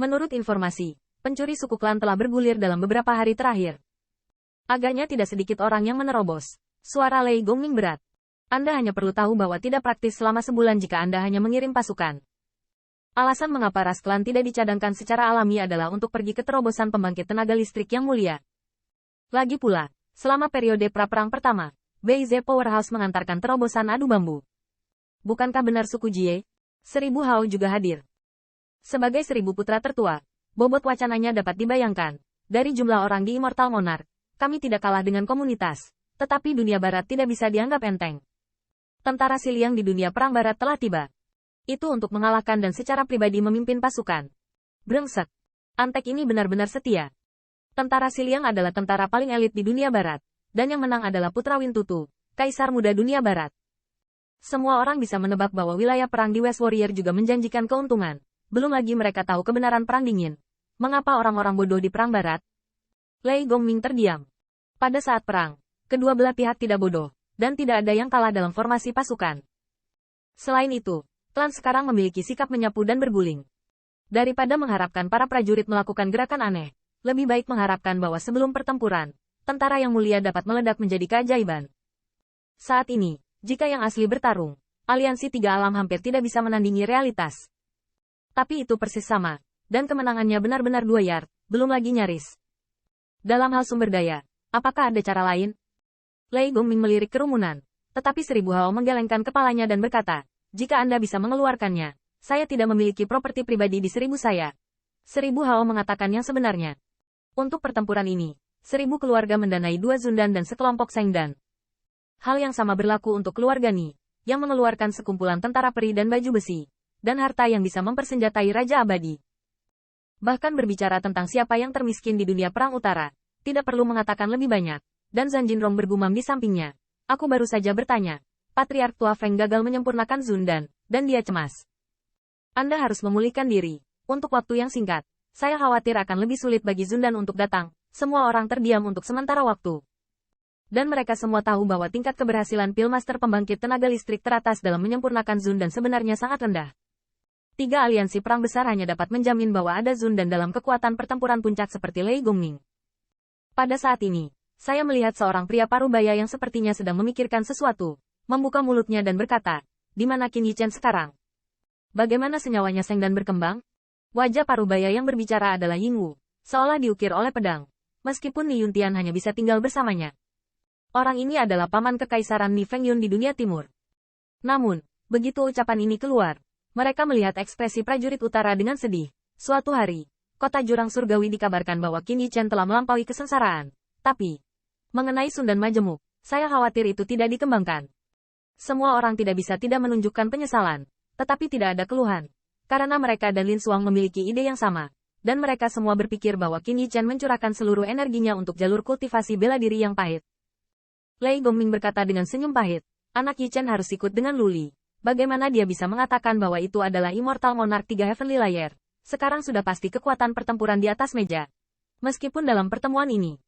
Menurut informasi, pencuri suku klan telah bergulir dalam beberapa hari terakhir. Agaknya tidak sedikit orang yang menerobos. Suara Lei Gongming berat. Anda hanya perlu tahu bahwa tidak praktis selama sebulan jika Anda hanya mengirim pasukan. Alasan mengapa ras klan tidak dicadangkan secara alami adalah untuk pergi ke terobosan pembangkit tenaga listrik yang mulia. Lagi pula, selama periode pra-perang pertama, BIZ Powerhouse mengantarkan terobosan adu bambu. Bukankah benar suku Jie? 1000 Hao juga hadir. Sebagai 1000 putra tertua, bobot wacananya dapat dibayangkan. Dari jumlah orang di Immortal Monarch, kami tidak kalah dengan komunitas, tetapi dunia barat tidak bisa dianggap enteng. Tentara Siliang di dunia perang barat telah tiba. Itu untuk mengalahkan dan secara pribadi memimpin pasukan. Brengsek. Antek ini benar-benar setia. Tentara Siliang adalah tentara paling elit di dunia barat, dan yang menang adalah Putra Wintutu, Kaisar Muda dunia barat. Semua orang bisa menebak bahwa wilayah perang di West Warrior juga menjanjikan keuntungan. Belum lagi mereka tahu kebenaran perang dingin. Mengapa orang-orang bodoh di perang barat? Lei Gongming terdiam. Pada saat perang, kedua belah pihak tidak bodoh, dan tidak ada yang kalah dalam formasi pasukan. Selain itu, klan sekarang memiliki sikap menyapu dan berguling. Daripada mengharapkan para prajurit melakukan gerakan aneh, lebih baik mengharapkan bahwa sebelum pertempuran, tentara yang mulia dapat meledak menjadi keajaiban. Saat ini, jika yang asli bertarung, aliansi tiga alam hampir tidak bisa menandingi realitas. Tapi itu persis sama, dan kemenangannya benar-benar 2 yard, belum lagi nyaris. Dalam hal sumber daya, apakah ada cara lain? Lei Gongming melirik kerumunan, tetapi 1000 Hao menggelengkan kepalanya dan berkata, jika Anda bisa mengeluarkannya, saya tidak memiliki properti pribadi di 1000 saya. 1000 Hao mengatakan yang sebenarnya. Untuk pertempuran ini, 1000 keluarga mendanai 2 Zundan dan sekelompok Sengdan. Hal yang sama berlaku untuk keluarga Ni, yang mengeluarkan sekumpulan tentara peri dan baju besi, dan harta yang bisa mempersenjatai Raja Abadi. Bahkan berbicara tentang siapa yang termiskin di dunia perang utara, tidak perlu mengatakan lebih banyak, dan Zhan Jinrong bergumam di sampingnya. Aku baru saja bertanya, Patriark Tua Feng gagal menyempurnakan Zundan, dan dia cemas. Anda harus memulihkan diri. Untuk waktu yang singkat, saya khawatir akan lebih sulit bagi Zundan untuk datang. Semua orang terdiam untuk sementara waktu. Dan mereka semua tahu bahwa tingkat keberhasilan Pillmaster pembangkit tenaga listrik teratas dalam menyempurnakan Zundan sebenarnya sangat rendah. 3 aliansi perang besar hanya dapat menjamin bahwa ada Zundan dalam kekuatan pertempuran puncak seperti Lei Gongming. Pada saat ini, saya melihat seorang pria parubaya yang sepertinya sedang memikirkan sesuatu, membuka mulutnya dan berkata, di mana Qin Yichen sekarang? Bagaimana senyawanya Sengdan berkembang? Wajah parubaya yang berbicara adalah Yingwu, seolah diukir oleh pedang, meskipun Ni Yuntian hanya bisa tinggal bersamanya. Orang ini adalah paman kekaisaran Ni Fengyun di dunia timur. Namun, begitu ucapan ini keluar, mereka melihat ekspresi prajurit utara dengan sedih. Suatu hari, kota jurang surgawi dikabarkan bahwa Qin Yichen telah melampaui kesengsaraan. Tapi, mengenai Sundan Majemuk, saya khawatir itu tidak dikembangkan. Semua orang tidak bisa tidak menunjukkan penyesalan, tetapi tidak ada keluhan. Karena mereka dan Lin Suang memiliki ide yang sama. Dan mereka semua berpikir bahwa Qin Yichen mencurahkan seluruh energinya untuk jalur kultivasi bela diri yang pahit. Lei Gongming berkata dengan senyum pahit, anak Yichen harus ikut dengan Luli. Bagaimana dia bisa mengatakan bahwa itu adalah Immortal Monarch 3 Heavenly Layer? Sekarang sudah pasti kekuatan pertempuran di atas meja. Meskipun dalam pertemuan ini,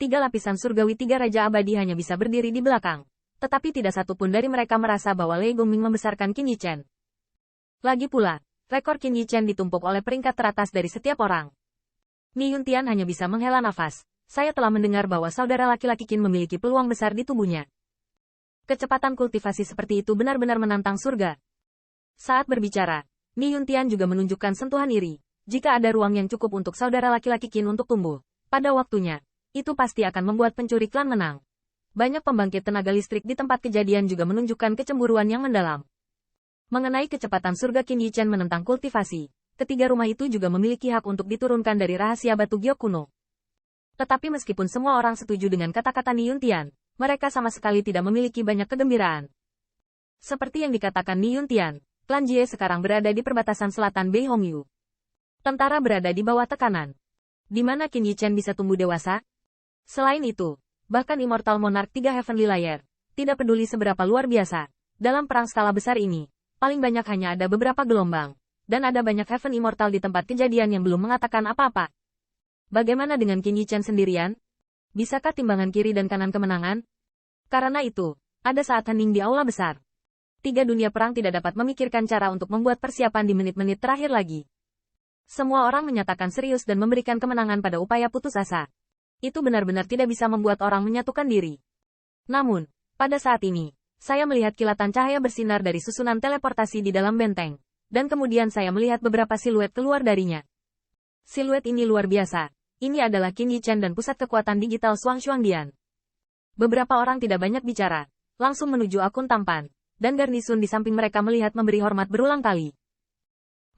3 lapisan surgawi 3 Raja Abadi hanya bisa berdiri di belakang. Tetapi tidak satu pun dari mereka merasa bahwa Lei Gongming membesarkan Qin Yichen. Lagi pula, rekor Qin Yichen ditumpuk oleh peringkat teratas dari setiap orang. Ni Yuntian hanya bisa menghela nafas. Saya telah mendengar bahwa saudara laki-laki Qin memiliki peluang besar di tubuhnya. Kecepatan kultivasi seperti itu benar-benar menantang surga. Saat berbicara, Ni Yuntian juga menunjukkan sentuhan iri. Jika ada ruang yang cukup untuk saudara laki-laki Qin untuk tumbuh, pada waktunya, itu pasti akan membuat pencuri klan menang. Banyak pembangkit tenaga listrik di tempat kejadian juga menunjukkan kecemburuan yang mendalam. Mengenai kecepatan surga Qin Yichen menentang kultivasi, ketiga rumah itu juga memiliki hak untuk diturunkan dari rahasia batu giok kuno. Tetapi meskipun semua orang setuju dengan kata-kata Ni Yuntian, mereka sama sekali tidak memiliki banyak kegembiraan. Seperti yang dikatakan Ni Yuntian, klan Jie sekarang berada di perbatasan selatan Bei Hongyu. Tentara berada di bawah tekanan. Di mana Qin Yichen bisa tumbuh dewasa? Selain itu, bahkan Immortal Monarch 3 Heavenly Layer, tidak peduli seberapa luar biasa, dalam perang skala besar ini, paling banyak hanya ada beberapa gelombang, dan ada banyak Heaven Immortal di tempat kejadian yang belum mengatakan apa-apa. Bagaimana dengan Qin Yichen sendirian? Bisakah timbangan kiri dan kanan kemenangan? Karena itu, ada saat hening di aula besar. 3 dunia perang tidak dapat memikirkan cara untuk membuat persiapan di menit-menit terakhir lagi. Semua orang menyatakan serius dan memberikan kemenangan pada upaya putus asa. Itu benar-benar tidak bisa membuat orang menyatukan diri. Namun, pada saat ini, saya melihat kilatan cahaya bersinar dari susunan teleportasi di dalam benteng. Dan kemudian saya melihat beberapa siluet keluar darinya. Siluet ini luar biasa. Ini adalah Qin Yichen dan pusat kekuatan digital Shuangdian. Beberapa orang tidak banyak bicara, langsung menuju akun tampan, dan garnisun di samping mereka melihat memberi hormat berulang kali.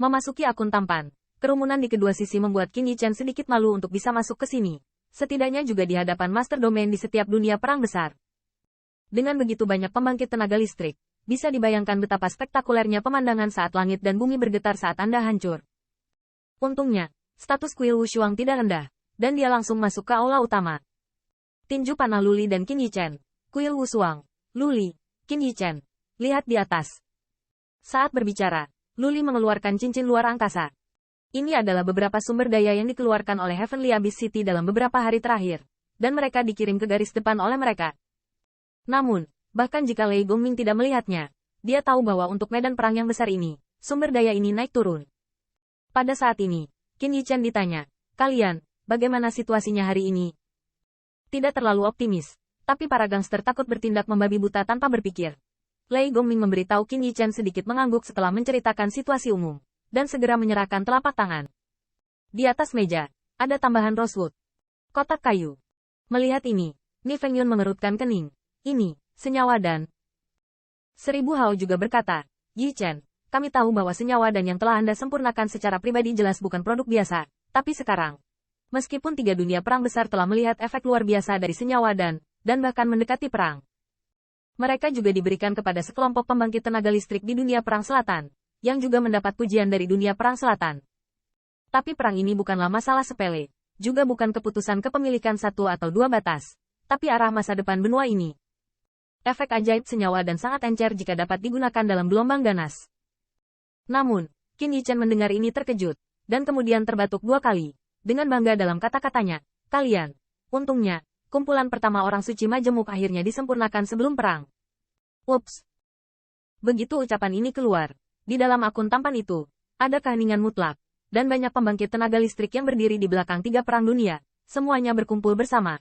Memasuki akun tampan, kerumunan di kedua sisi membuat Qin Yichen sedikit malu untuk bisa masuk ke sini. Setidaknya juga di hadapan Master Domain di setiap dunia perang besar. Dengan begitu banyak pembangkit tenaga listrik, bisa dibayangkan betapa spektakulernya pemandangan saat langit dan bumi bergetar saat Anda hancur. Untungnya, status kuil Wushuang tidak rendah, dan dia langsung masuk ke aula utama. Tinju panah Luli dan Qin Yichen, kuil Wushuang, Luli, Qin Yichen, lihat di atas. Saat berbicara, Luli mengeluarkan cincin luar angkasa. Ini adalah beberapa sumber daya yang dikeluarkan oleh Heavenly Abyss City dalam beberapa hari terakhir, dan mereka dikirim ke garis depan oleh mereka. Namun, bahkan jika Lei Gongming tidak melihatnya, dia tahu bahwa untuk medan perang yang besar ini, sumber daya ini naik turun. Pada saat ini, Qin Yichen ditanya, "Kalian, bagaimana situasinya hari ini?" Tidak terlalu optimis, tapi para gangster takut bertindak membabi buta tanpa berpikir. Lei Gongming memberitahu Qin Yichen sedikit mengangguk setelah menceritakan situasi umum, dan segera menyerahkan telapak tangan. Di atas meja, ada tambahan rosewood. Kotak kayu. Melihat ini, Ni Fengyun mengerutkan kening. Ini, senyawa dan... 1000 Hao juga berkata, "Yichen, kami tahu bahwa senyawa dan yang telah Anda sempurnakan secara pribadi jelas bukan produk biasa, tapi sekarang, meskipun 3 dunia perang besar telah melihat efek luar biasa dari senyawa dan bahkan mendekati perang. Mereka juga diberikan kepada sekelompok pembangkit tenaga listrik di dunia perang selatan, yang juga mendapat pujian dari dunia perang selatan. Tapi perang ini bukanlah masalah sepele, juga bukan keputusan kepemilikan satu atau dua batas, tapi arah masa depan benua ini. Efek ajaib senyawa dan sangat encer jika dapat digunakan dalam gelombang ganas." Namun, Qin Yichen mendengar ini terkejut, dan kemudian terbatuk 2 kali, dengan bangga dalam kata-katanya, "Kalian, untungnya, kumpulan pertama orang suci majemuk akhirnya disempurnakan sebelum perang." Ups. Begitu ucapan ini keluar, di dalam akun tampan itu, ada keheningan mutlak, dan banyak pembangkit tenaga listrik yang berdiri di belakang 3 perang dunia, semuanya berkumpul bersama.